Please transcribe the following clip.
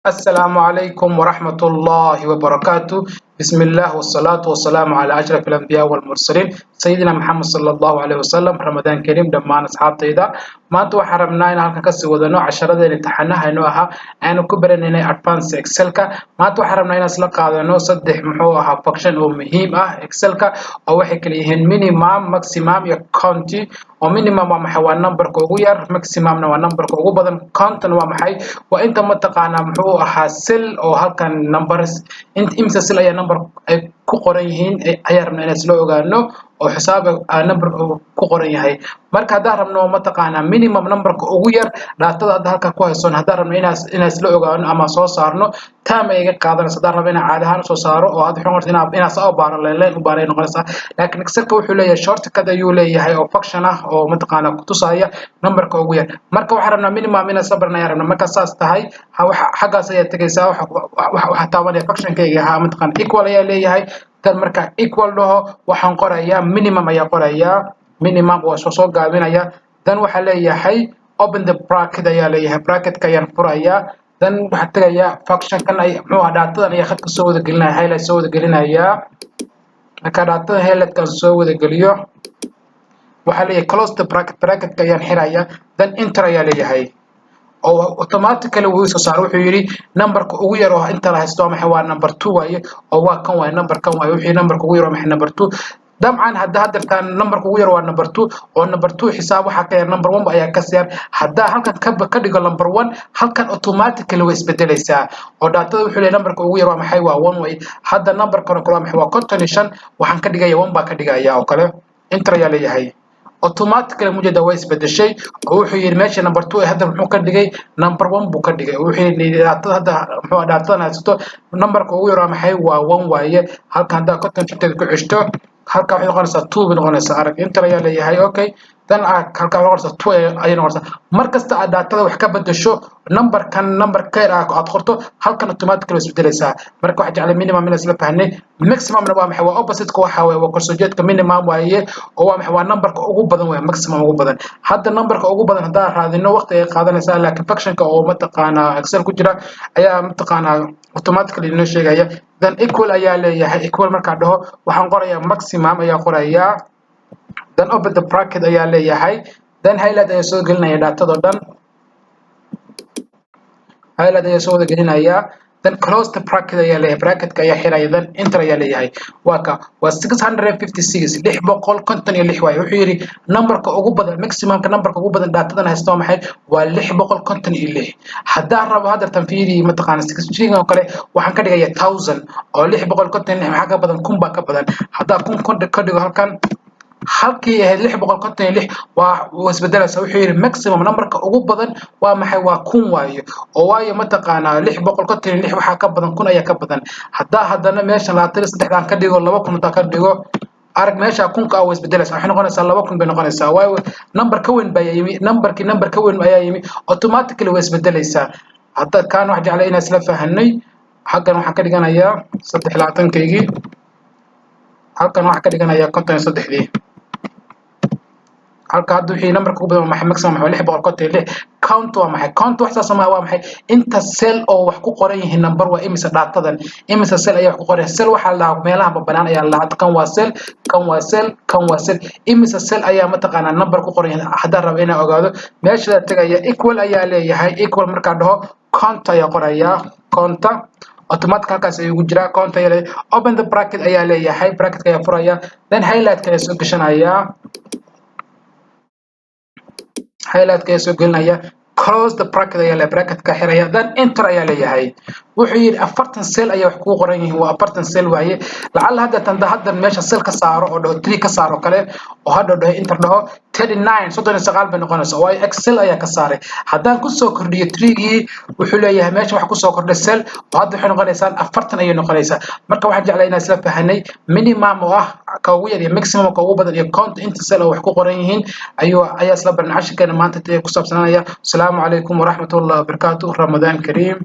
السلام عليكم ورحمة الله وبركاته. بسم الله والصلاة والسلام على أشرف الأنبياء والمرسلين سيدنا محمد صلى الله عليه وسلم. رمضان كريم دمان أصحابتيدا maanta waxaan rabnaa in halkan ka sii wadano casharadeen imtixaanaha inoo ahaa aanu ku baranay advance excelka. maanta waxaan rabnaa inaan isla qaadano saddex muxuu ahaa function oo muhiim ah excelka oo waxay kala yihiin minimum, maximum iyo count. oo minimum waa maxay? waa numberka ugu yar. maximumna waa numberka ugu badan. countna waa maxay? waa inta mataqaanaa muxuu ahaa cell oo halkan numbers imsa cell ayaa number ay ku qoran yihiin ayaa rabnaa inaan isla ogaano oo xisaab number ku qoran yahay. marka haddaan rabno mataqaanaa minimum numberka ugu yar dhaatada hadda halka ku haysoon haddaan rabno inaan isla ogaano ama soo saarno time ay iga qaadanaysa. haddaan rabno inaan caadi ahaan soo saaro oo hadda wuxuu inaan soo baaro leen u baaray noqonaysaa. laakiin excelka wuxuu leeyahay shortcut ayuu leeyahay oo function ah oo mataqaanaa ku tusaya numberka ugu yar. marka waxaan rabnaa minimum inaan sabarna ayaan rabnaa. marka saas tahay xaggaas ayaa tegaysaa waxa taabanaya functionkayga ahaa mataqaanaa equal ayaa leeyahay. tan marka equal dhaho waxaan qorayaa minimum ayaa qorayaa minimum waa soo gaabinaya. dan waxa leeyahay open the bracket ayaa leeyahay bracketka ayaan furayaa. dan waxa tagaya functionkan ay muxuu dhaatadan ayaa khadka soo wada gelinaya highlight soo wada gelinaya. marka dhaatada highlightkan soo wada geliyo waxa leeyahay close the bracketka ayaan xiraya. dan enter ayaa leeyahay oo automatically wuu soo saar wuxuu yiri numberka ugu yar oo inta la haysto maxay waa number 2 waaye oo waa kan waaye numberkan waaye wixii numberka ugu yar maxay number 2 dabcan hadda numberka ugu yar waa number 2 oo number 2 xisaab waxa ka yar number 1 ayaa ka siyar. hadda halkan ka dhigo number 1 halkan automatically way isbedelaysaa oo daatada wuxuu leeyahay numberka ugu yar waa maxay waa 1 way. hadda numberkan kale maxay waa 55 waxaan ka dhigaya 1 baa ka dhigaya oo kale enter ayaa leeyahay automatically mujada way isbedeshay oo wuxuu yiri meesha number 2 hadda wuxuu ka dhigay number 1 buu ka dhigay. wuxuu yiri hadda muxuu dhaatan haysto numberka ugu yar maxay waa 1 waaye. halka hadda konton ku cishto halka waxay noqonaysaa 2 bay noqonaysaa. arag enter ayaa leeyahay okay. dan halka waxay noqonaysaa 2 ayay noqonaysaa. markasta aad dhaatada wax ka bedesho number kale aad qorto halkan automatically isbedelaysaa. marka waxa jeclay minimum inaan isla fahnay. maximum waa maxay? waa opposite waxa waaye waa korsojeedka minimum waaye oo waa maxay waa numberka ugu badan waaye maximum ugu badan. hadda numberka ugu badan haddaan raadino waqti ay qaadanaysaa laakiin functionka oo mataqaanaa excel ku jira ayaa mataqaanaa automatically inoo sheegaya. dan equal ayaa leeyahay equal marka dhaho waxaan qorayaa maximum ayaa qorayaa. dan open the bracket ayaa leeyahay. dan highlight ayaa soo gelinaya dhaatada dhan highlight ayaa soo wada gelinaya. dan close the bracket ayaa leeyahay bracketka ayaa xiraya. dan enter ayaa leeyahay waa 656 656 waaye. wuxuu yiri numberka ugu badan maximumka numberka ugu badan dhaatadan haysto maxay waa 656. haddaan rabo hadda tanfiiri mataqaanaa 656 oo kale waxaan ka dhigayaa 1000 oo 656 maxaa ka badan 1000 baa ka badan. hadda 1000 ka dhigo halkan halkii ahayd 656 waa isbedelaysaa. wuxuu yiri maximum numberka ugu badan waa maxay waa 1000 waaye oo waayo mataqaanaa 656 waxa ka badan 1000 ayaa ka badan. haddana meesha 23 aan ka dhigo 2000 ka dhigo arag meesha 1000 ah way isbedelaysaa waxay noqonaysaa 2000 bay noqonaysaa waayo number ka weyn baa yimi number ka weyn ayaa yimi automatically way isbedelaysaa. hadda kaan wax jeclay inaan isla fahanay xaggan waxaan ka dhiganayaa 23 kaygii halkan waxaan ka dhiganayaa 53 halka hadda wixii numberka ugu badan maxay maximum waa 656. count waa maxay? count wax saas waa maxay? inta cell oo wax ku qoran yihiin number waa imisa dhaatadan imisa cell ayaa wax ku qoran. cell waxa la meelaha banaan ayaa la kan waa cell kan waa cell kan waa cell imisa cell ayaa mataqaanaa number ku qoran. hadda rabo inaan ogaado meesha tagaya equal ayaa leeyahay equal marka dhaho count ayaa qoraya count automatic halkaas ayuu jiraa count ayaa leeyahay. open the bracket ayaa leeyahay bracketka ayaa furaya. then highlight ayaa soo gashanaya highlight ayaa soo gelinaya close the bracket ayaa leeyahay bracketka xiraya. dan enter ayaa leeyahay. wuxuu yiri 40 cell ayaa wax ku qoran yihiin waa 40 cell waaye. lacala hadda meesha cell ka saaro oo dhaho 3 ka saaro kale oo hadda dhaho enter dhaho 39 bay noqonaysaa waayo excel ayaa ka saaray. haddaan ku soo kordhiyo 3gii wuxuu leeyahay meesha wax ku soo kordhay cell oo hadda waxay noqonaysaa 40 ayay noqonaysaa. marka waxaan jeclay inaan isla fahanay minimum oo ah ka ugu yar iyo maximum ka ugu badan iyo count inta cell oo wax ku qoran yihiin ayaa isla baran casharkeena maanta ku saabsanaya. assalaamu calaykum waraxmatullaahi wabarakaatuh. ramadaan kariim.